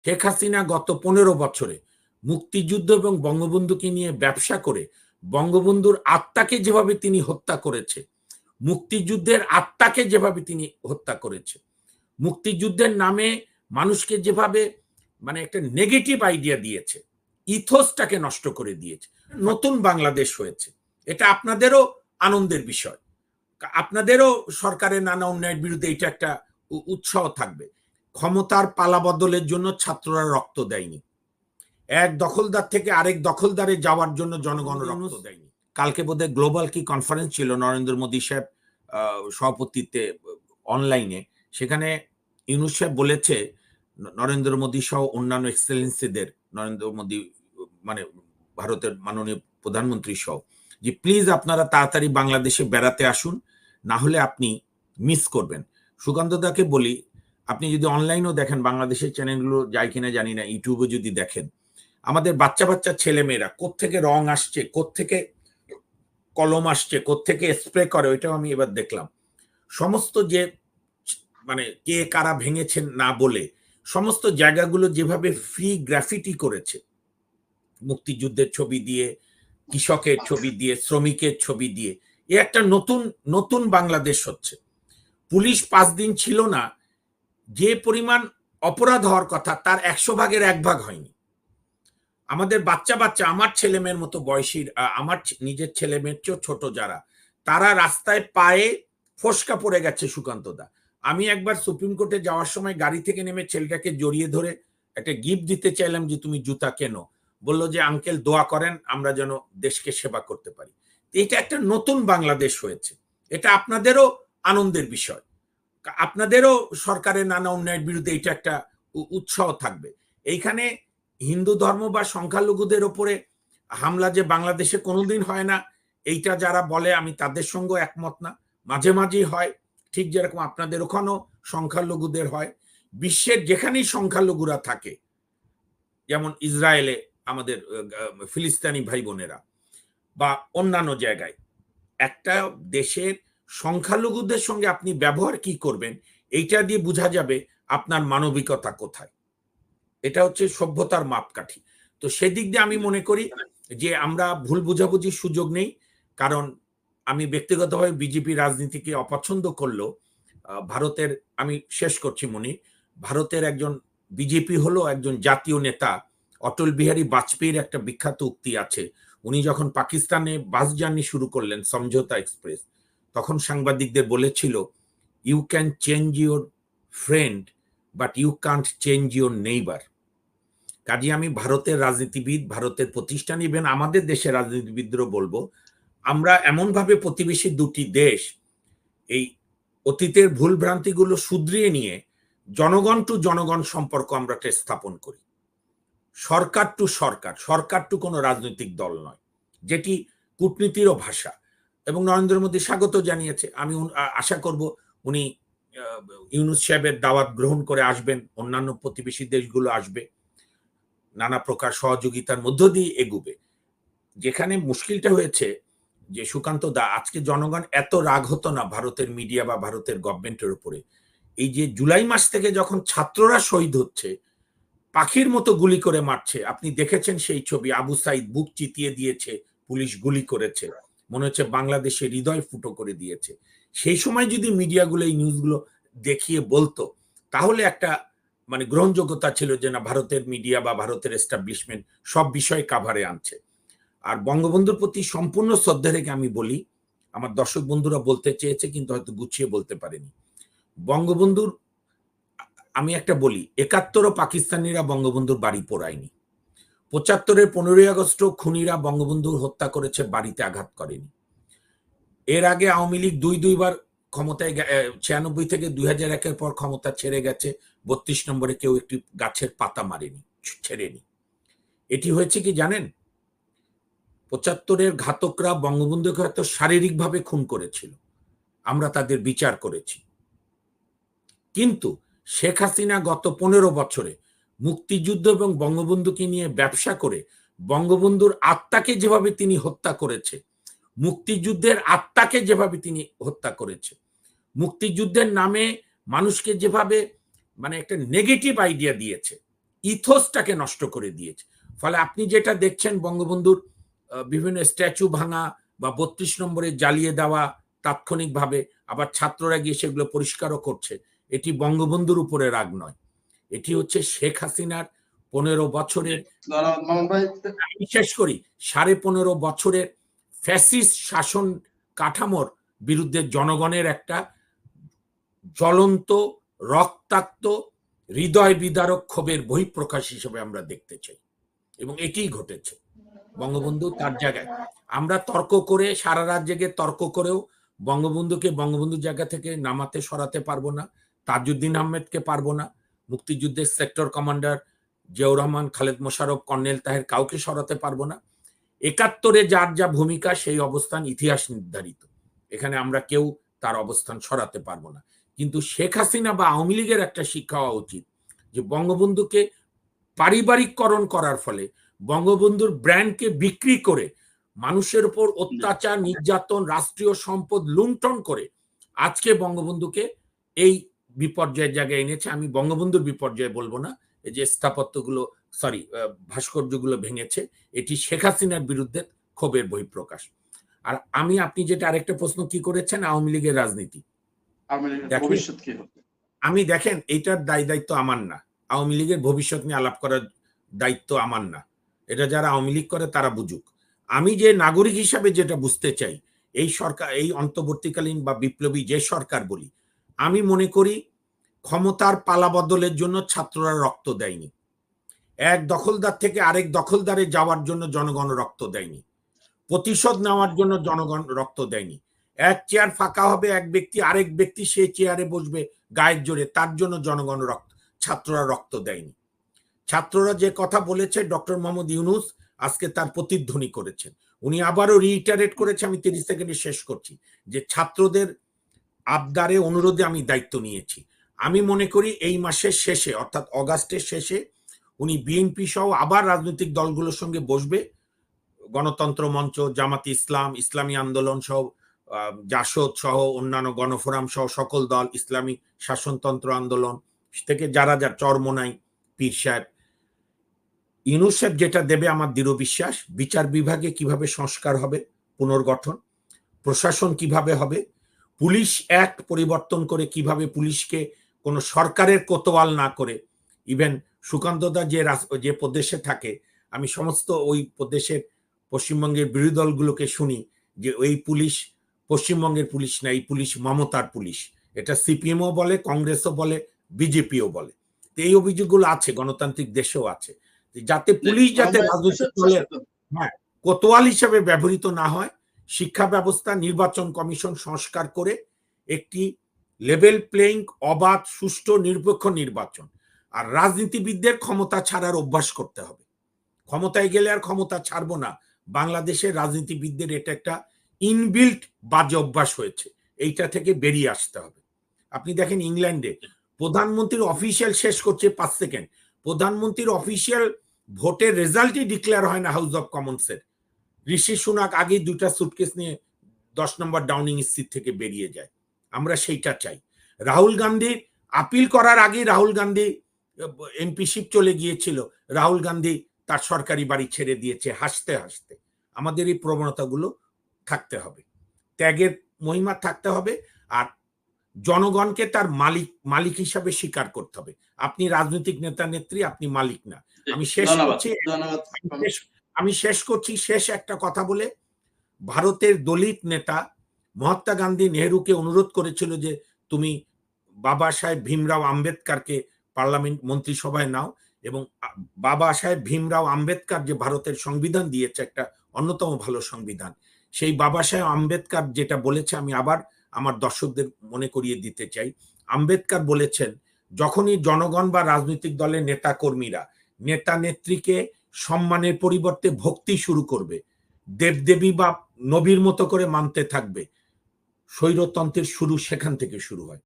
শেখ হাসিনা গত 15 বছরে মুক্তিযুদ্ধ এবং বঙ্গবন্ধুকে নিয়ে ব্যবসা করে বঙ্গবন্ধুর আত্মাকে যেভাবে তিনি হত্যা করেছে, মুক্তিযুদ্ধের আত্মাকে যেভাবে তিনি হত্যা করেছে, মুক্তিযুদ্ধের নামে মানুষকে যেভাবে একটা নেগেটিভ আইডিয়া দিয়েছে, ইথোসটাকে নষ্ট করে দিয়েছে। নতুন বাংলাদেশ হয়েছে, এটা আপনাদেরও আনন্দের বিষয়, আপনাদেরও সরকারের নানা অন্যায়ের বিরুদ্ধে এটা একটা উৎসাহ থাকবে। ক্ষমতার পালাবদলের জন্য ছাত্ররা রক্ত দেয়নি, এক দখলদার থেকে আরেক দখলদারে যাওয়ার জন্য জনগণ রক্ত দেয়নি। কালকে বোধহয় গ্লোবাল কি কনফারেন্স ছিল নরেন্দ্র মোদী সাহেব সভাপতিত্বে অনলাইনে, সেখানে ইউনূস সাহেব বলেছে নরেন্দ্র মোদী সহ অন্যান্য এক্সেলেন্সিদের, নরেন্দ্র মোদী ভারতের মাননীয় প্রধানমন্ত্রী সহ, যে প্লিজ আপনারা তাড়াতাড়ি বাংলাদেশে বেড়াতে আসুন, না হলে আপনি মিস করবেন। সুকান্তদাকে বলি, আপনি যদি অনলাইনেও দেখেন, বাংলাদেশের চ্যানেলগুলো যায় কিনা জানি না, ইউটিউবে যদি দেখেন, আমাদের বাচ্চা বাচ্চা ছেলেমেয়েরা কোত্থেকে রং আসছে, কোত্থেকে কলম আসছে, কোত্থেকে স্প্রে করে, ওইটাও আমি এবার দেখলাম। সমস্ত যে কে কারা ভেঙেছেন না বলে সমস্ত জায়গাগুলো যেভাবে ফ্রি গ্রাফিটি করেছে, মুক্তিযুদ্ধের ছবি দিয়ে, কৃষকের ছবি দিয়ে, শ্রমিকের ছবি দিয়ে, এ একটা নতুন নতুন বাংলাদেশ হচ্ছে। পুলিশ 5 দিন ছিল না, যে পরিমাণ অপরাধ হওয়ার কথা তার 100 ভাগের 1 ভাগ হয়নি। আমাদের বাচ্চা বাচ্চা, আমার ছেলে মেয়ের মতো বয়সী, আমার নিজের ছেলে মেয়ের চেয়েও ছোট যারা, তারা রাস্তায় পায়ে ফসকা পড়ে গেছে। সুকান্তদা, আমি একবার সুপ্রিম কোর্টে যাওয়ার সময় গাড়ি থেকে নেমে ছেলেটাকে জড়িয়ে ধরে একটা গিফট দিতে চাইলাম যে তুমি জুতা কেন, বললো যে আঙ্কেল দোয়া করেন আমরা যেন দেশকে সেবা করতে পারি। এটা একটা নতুন বাংলাদেশ হয়েছে, এটা আপনাদেরও আনন্দের বিষয়, আপনাদেরও সরকারের নানা অন্যায়ের বিরুদ্ধে এটা একটা উৎসাহ থাকবে। এইখানে হিন্দু ধর্ম বা সংখ্যালঘুদের ওপরে হামলা যে বাংলাদেশে কোনোদিন হয় না, এইটা যারা বলে আমি তাদের সঙ্গে একমত না। মাঝে মাঝেই হয়, ঠিক যেরকম আপনাদের ওখানেও সংখ্যালঘুদের হয়। বিশ্বের যেখানেই সংখ্যালঘুরা থাকে, যেমন ইসরায়েলে আমাদের ফিলিস্তিনি ভাই বোনেরা বা অন্যান্য জায়গায়, একটা দেশের সংখ্যালঘুদের সঙ্গে আপনি ব্যবহার কি করবেন, এইটা দিয়ে বোঝা যাবে আপনার মানবিকতা কোথায়। এটা হচ্ছে সভ্যতার মাপকাঠি। তো সেদিক দিয়ে আমি মনে করি যে আমরা ভুল বোঝাবুঝির সুযোগ নেই, কারণ আমি ব্যক্তিগতভাবে বিজেপি রাজনীতিকে অপছন্দ করলেও ভারতের, আমি শেষ করছি মনি, ভারতের একজন বিজেপি হলো একজন জাতীয় নেতা অটল বিহারী বাজপেয়ীর একটা বিখ্যাত উক্তি আছে। উনি যখন পাকিস্তানে বাস জার্নি শুরু করলেন সমঝোতা এক্সপ্রেস, তখন সাংবাদিকদের বলেছিল, you can change your friend but you can't change your neighbour. কাজে আমি ভারতের রাজনীতিবিদ, ভারতের প্রতিষ্ঠান, ইভেন আমাদের দেশের রাজনীতিবিদদেরও বলবো, আমরা এমনভাবে প্রতিবেশী দুটি দেশ এই অতীতের ভুল ভ্রান্তিগুলো শুধরিয়ে নিয়ে জনগণ টু জনগণ সম্পর্ক আমরা স্থাপন করি। সরকার টু সরকার, সরকার টু কোনো রাজনৈতিক দল নয়, যেটি কূটনীতিরও ভাষা। এবং নরেন্দ্র মোদী স্বাগত জানিয়েছে, আমি আশা করব উনি ইউনূস সাহেবের দাওয়াত গ্রহণ করে আসবেন, অন্যান্য প্রতিবেশী দেশগুলো আসবে, নানা প্রকার সহযোগিতার মধ্য দিয়ে এগুবে। যেখানে মুশকিলটা হয়েছে যে সুকান্ত দা, আজকে জনগণ এত রাগ হতো না ভারতের মিডিয়া বা ভারতের গভর্নমেন্টের উপরে, এই যে জুলাই মাস থেকে যখন ছাত্ররা শহীদ হচ্ছে, পাখির মতো গুলি করে মারছে, আপনি দেখেছেন সেই ছবি, আবু সাইদ বুক চিতিয়ে দিয়েছে, পুলিশ গুলি করেছে, মনে হচ্ছে বাংলাদেশের হৃদয় ফুটো করে দিয়েছে। সেই সময় যদি মিডিয়াগুলো এই নিউজগুলো দেখিয়ে বলতো, তাহলে একটা গ্রহণযোগ্যতা ছিল যে না, ভারতের মিডিয়া বা ভারতের এস্টাবলিশমেন্ট সব বিষয় কাভারে আনছে। আর বঙ্গবন্ধুর প্রতি সম্পূর্ণ শ্রদ্ধা রেখে আমি বলি, আমার দর্শক বন্ধুরা বলতে চেয়েছে কিন্তু হয়তো গুছিয়ে বলতে পারেনি, বঙ্গবন্ধুর, আমি একটা বলি, 71ও পাকিস্তানিরা বঙ্গবন্ধুর বাড়ি পোড়ায়নি, 75-এর 15ই আগস্টও খুনিরা বঙ্গবন্ধুর হত্যা করেছে, বাড়িতে আঘাত করেনি। এর আগে আওয়ামী লীগ দুইবার ক্ষমতায়, 96 থেকে 2001-এর পর ক্ষমতা ছেড়ে গেছে, 32 নম্বরে কেউ একটি গাছের পাতা মারেনি, ছেড়েনি। এটি হয়েছে কি জানেন, 75-এর ঘাতকরা বঙ্গবন্ধুকে হয়তো শারীরিকভাবে খুন করেছিল, আমরা তাদের বিচার করেছি, কিন্তু শেখ হাসিনা গত 15 বছরে মুক্তিযুদ্ধ এবং বঙ্গবন্ধুকে নিয়ে ব্যবসা করে বঙ্গবন্ধুর আত্মাকে যেভাবে তিনি হত্যা করেছে, মুক্তিযুদ্ধের আত্মাকে যেভাবে তিনি হত্যা করেছে, মুক্তিযুদ্ধের নামে মানুষকে যেভাবে একটা নেগেটিভ আইডিয়া দিয়েছে, ইথোসটাকে নষ্ট করে দিয়েছে। ফলে আপনি যেটা দেখছেন বঙ্গবন্ধুর বিভিন্ন স্ট্যাচু ভাঙা বা ৩২ নম্বরে জ্বালিয়ে দেওয়া তাৎক্ষণিকভাবে, আবার ছাত্ররা গিয়ে সেগুলো পরিষ্কারও করছে, এটি বঙ্গবন্ধুর উপরে রাগ নয়, এটি হচ্ছে শেখ হাসিনার ১৫ বছরের, আমি শেষ করি, ১৫.৫ বছরের ফ্যাসিস্ট শাসন কাঠামোর বিরুদ্ধে জনগণের একটা জ্বলন্ত, রক্তাক্ত, হৃদয় বিদারক ক্ষোভের বহিঃপ্রকাশ হিসেবে আমরা দেখতে চাই, এবং এটিই ঘটেছে। বঙ্গবন্ধু তার জায়গায়, আমরা তর্ক করে সারা রাত জেগে তর্ক করেও বঙ্গবন্ধুকে বঙ্গবন্ধুর জায়গা থেকে নামাতে সরাতে পারবো না, তাজউদ্দিন আহমেদকে পারবো না, মুক্তিযুদ্ধের sector commander Ziaur Rahman, Khaled Mosharraf, colonel Taher কাউকে সরাতে পারবো না। ৭১-এ যার যা ভূমিকা সেই অবস্থান ইতিহাস নির্ধারিত, এখানে আমরা কেউ তার অবস্থান সরাতে পারবো না। কিন্তু শেখ হাসিনা বা আওয়ামী লীগের একটা শিক্ষা হওয়া উচিত যে বঙ্গবন্ধুকে পারিবারিককরণ করার ফলে, বঙ্গবন্ধুর ব্র্যান্ডকে বিক্রি করে, মানুষের উপর অত্যাচার, নির্যাতন, রাষ্ট্রীয় সম্পদ লুণ্ঠন করে আজকে বঙ্গবন্ধুকে এই বিপর্যয়ের জায়গায় এনেছে। আমি বঙ্গবন্ধুর বিপর্যয় বলবো না, এই যে স্থাপত্যগুলো, সরি, ভাস্কর্যগুলো ভেঙেছে, এটি শেখ হাসিনার বিরুদ্ধে ক্ষোভের বহিঃপ্রকাশ। আর আপনি যেটা আরেকটা প্রশ্ন কি করেছেন, আওয়ামী লীগের রাজনীতি, আমি দেখেন এইটার দায়িত্ব আমার না, আওয়ামী লীগের ভবিষ্যৎ নিয়ে আলাপ করার দায়িত্ব আমার না, এটা যারা আওয়ামী লীগ করে তারা বুঝুক। আমি যে নাগরিক হিসাবে যেটা বুঝতে চাই, এই সরকার, এই অন্তর্বর্তীকালীন বা বিপ্লবী যে সরকার বলি, আমি মনে করি ক্ষমতার পালা বদলের জন্য ছাত্ররা রক্ত দেয়নি, এক দখলদার থেকে আরেক দখলদারে যাওয়ার জন্য জনগণ রক্ত দেয়নি, প্রতিশোধ নেওয়ার জন্য জনগণ রক্ত দেয়নি, এক চেয়ার ফাঁকা হবে, এক ব্যক্তি আরেক ব্যক্তি সে চেয়ারে বসবে গায়ের জোরে, তার জন্য জনগণ ছাত্ররা রক্ত দেয়নি। ছাত্ররা যে কথা বলেছে, ডক্টর মোহাম্মদ ইউনূস আজকে তার প্রতিধ্বনি করেছেন, উনি আবারও রিইটারেট করেছে, আমি ৩০ সেকেন্ডে শেষ করছি, যে ছাত্রদের আবদারে, অনুরোধে আমি দায়িত্ব নিয়েছি। আমি মনে করি এই মাসের শেষে, অর্থাৎ অগাস্টের শেষে, উনি বিএনপি সহ আবার রাজনৈতিক দলগুলোর সঙ্গে বসবে, গণতন্ত্র মঞ্চ, জামাতে ইসলাম, ইসলামী আন্দোলন সহ, জাসদ সহ, অন্যান্য গণফোরাম সহ সকল দল, ইসলামী শাসনতন্ত্র আন্দোলন থেকে যারা চরমোনাই, পীর সাহেব, ইউনূস সাহেব যেটা দেবে আমার দৃঢ় বিশ্বাস, বিচার বিভাগে কিভাবে সংস্কার হবে, পুনর্গঠন, প্রশাসন কিভাবে হবে, পুলিশ অ্যাক্ট পরিবর্তন করে কিভাবে পুলিশকে কোনো সরকারের কোতোয়াল না করে, ইভেন সুকান্ত দা যে প্রদেশে থাকে, আমি সমস্ত ওই প্রদেশের পশ্চিমবঙ্গের বিরোধী দলগুলোকে শুনি যে ওই পুলিশ পশ্চিমবঙ্গের পুলিশ না, এই পুলিশ মমতার পুলিশ, এটা সিপিএমও বলে, কংগ্রেসও বলে, বিজেপিও বলে। এই অভিযোগগুলো আছে, গণতান্ত্রিক দেশেও আছে, যাতে পুলিশ যাতে রাজনৈতিক দলের কোতোয়াল হিসেবে ব্যবহৃত না হয়। শিক্ষা ব্যবস্থা, নির্বাচন কমিশন সংস্কার করে একটি লেভেল প্লেইং, অবাধ, সুষ্ঠু, নিরপেক্ষ নির্বাচন, আর রাজনীতিবিদদের ক্ষমতা ছাড়ার অভ্যাস করতে হবে। ক্ষমতায় গেলে আর ক্ষমতা ছাড়বো না, বাংলাদেশের রাজনীতিবিদদের এটা একটা ইনবিল্ট বাজে অভ্যাস হয়েছে, এইটা থেকে বেরিয়ে আসতে হবে। আপনি দেখেন ইংল্যান্ডে প্রধানমন্ত্রীর অফিসিয়াল, শেষ করছে ৫ সেকেন্ড, প্রধানমন্ত্রীর অফিসিয়াল ভোটের রেজাল্টই ডিক্লেয়ার হয় না হাউস অফ কমন্সের। ঋষি সুনাক আগেই ২টা সুটকেস নিয়ে ১০ নম্বর ডাউনিং স্ট্রিট থেকে বেরিয়ে যায়। আমরা সেইটা চাই। রাহুল গান্ধী আপিল করার আগেই রাহুল গান্ধী এমপিশিপ চলে গিয়েছিল, রাহুল গান্ধী তার সরকারি বাড়ি ছেড়ে দিয়েছে হাসতে হাসতে। আমাদের এই প্রবণতাগুলো থাকতে হবে, ত্যাগের মহিমা থাকতে হবে, আর জনগণকে তার মালিক হিসাবে স্বীকার করতে হবে। আপনি রাজনৈতিক নেতা নেত্রী, আপনি মালিক না। আমি শেষ করছি শেষ একটা কথা বলে, ভারতের দলিত নেতা মহাত্মা গান্ধী নেহরুকে অনুরোধ করেছিল যে তুমি বাবা সাহেব ভীমরাও আম্বেদকরকে পার্লামেন্ট মন্ত্রিসভায় নাও, এবং বাবা সাহেব ভীমরাও আম্বেদকর যে ভারতের সংবিধান দিয়েছে, একটা অন্যতম ভালো সংবিধান, সেই বাবা সাহেব আম্বেদকর যেটা বলেছে, আমি আবার আমার দর্শকদের মনে করিয়ে দিতে চাই। আম্বেদকর বলেছেন, যখনই জনগণ বা রাজনৈতিক দলের নেতা কর্মীরা নেতা নেত্রীকে সম্মানের পরিবর্তে ভক্তি শুরু করবে, দেবদেবী বা নবীর মতো করে মানতে থাকবে, স্বৈরতন্ত্রের শুরু সেখান থেকে শুরু হয়।